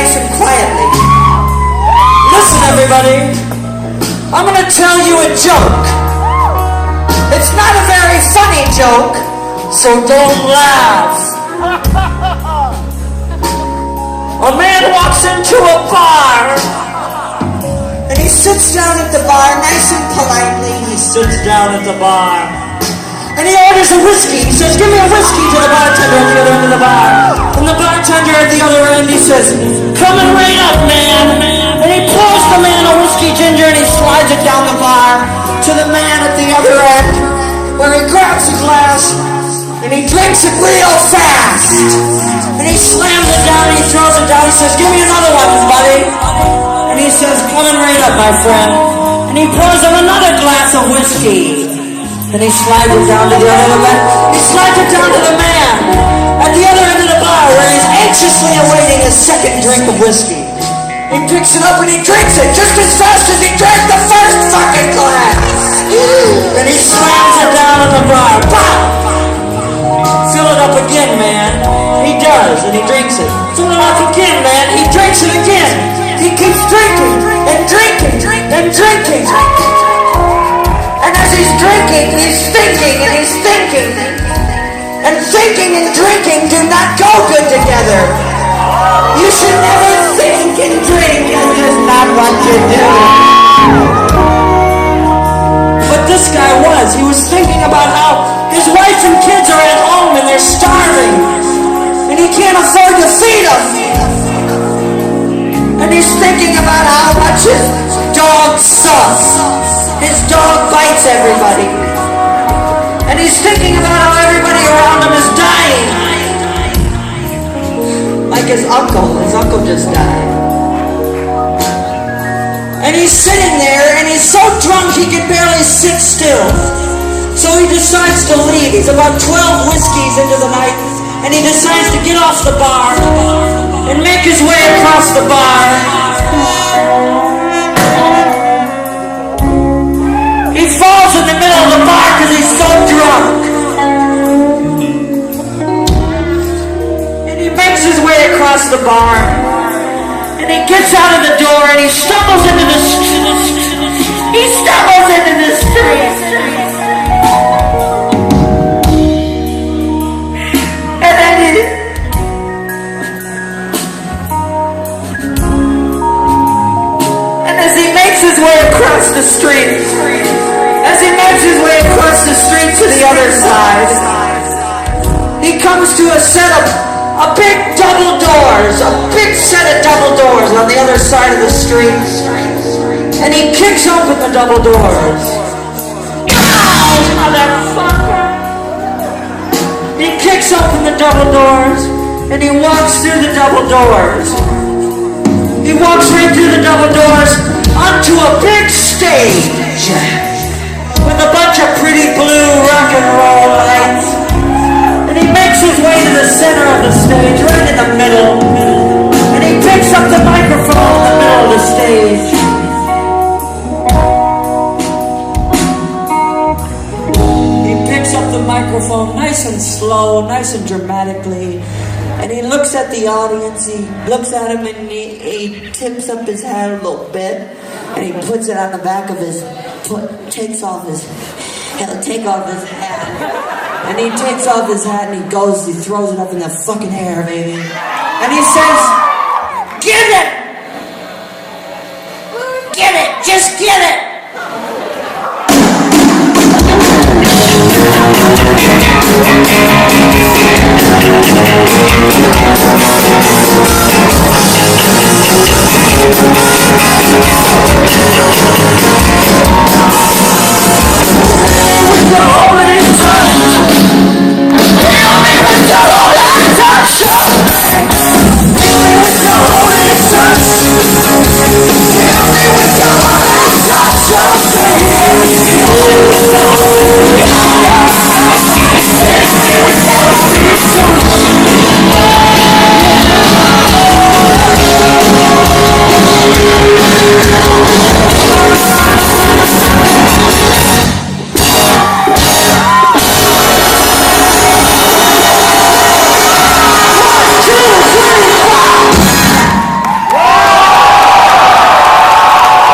nice and quietly. Listen, everybody, I'm gonna tell you a joke. It's not a very funny joke, so don't laugh. A man walks into a bar, and he sits down at the bar nice and politely. He sits down at the bar, and he orders a whiskey. He says, give me a whiskey, to the bartender at the other end of the bar. And the bartender at the other end, he says, coming right up, man. And he pours the man a whiskey ginger, and he slides it down the bar to the man at the other end, where he grabs a glass, and he drinks it real fast. And he slams it down, and he throws it down. He says, give me another one, buddy. And he says, coming right up, my friend. And he pours him another glass of whiskey. And he slides it down to the other man. He slides it down to the man at the other end of the bar, where he's anxiously awaiting his second drink of whiskey. He picks it up and he drinks it just as fast as he drank the first fucking glass. And he slams it down on the bar. Pop! Fill it up again, man. He does, and he drinks it. Fill it up again, man. He drinks it again. He keeps drinking and drinking and drinking. And as he's drinking, he's thinking and he's thinking. And thinking and drinking do not go good together. You should never think and drink. That's just not what you do. But this guy was. He was thinking about how his wife and kids are at home and they're starving. And he can't afford to feed them. And he's thinking about how much his dog sucks. His dog bites everybody. And he's thinking about how everybody around him is dying. Like his uncle. His uncle just died. And he's sitting there and he's so drunk he can barely sit still. So he decides to leave. He's about 12 whiskeys into the night. And he decides to get off the bar and make his way across the bar. He falls in the middle of the bar because he's so drunk. And he makes his way across the bar. And he gets out of the door and he stumbles into the street. And then as he makes his way across the street, to the other side, he comes to a set of big double doors, a big set of double doors on the other side of the street. And he kicks open the double doors. Oh, motherfucker! He kicks open the double doors and he walks through the double doors. He walks right through the double doors onto a big stage with a bunch of pretty blue rock and roll lights. And he makes his way to the center of the stage, right in the middle. And he picks up the microphone in the middle of the stage. He picks up the microphone nice and slow, nice and dramatically. And he looks at the audience, he looks at him and he tips up his hat a little bit. And he puts it on the back of his foot, he'll take off his hat. And he takes off his hat and he throws it up in the fucking air, baby. And he says, "Get it! Get it! Just get it!"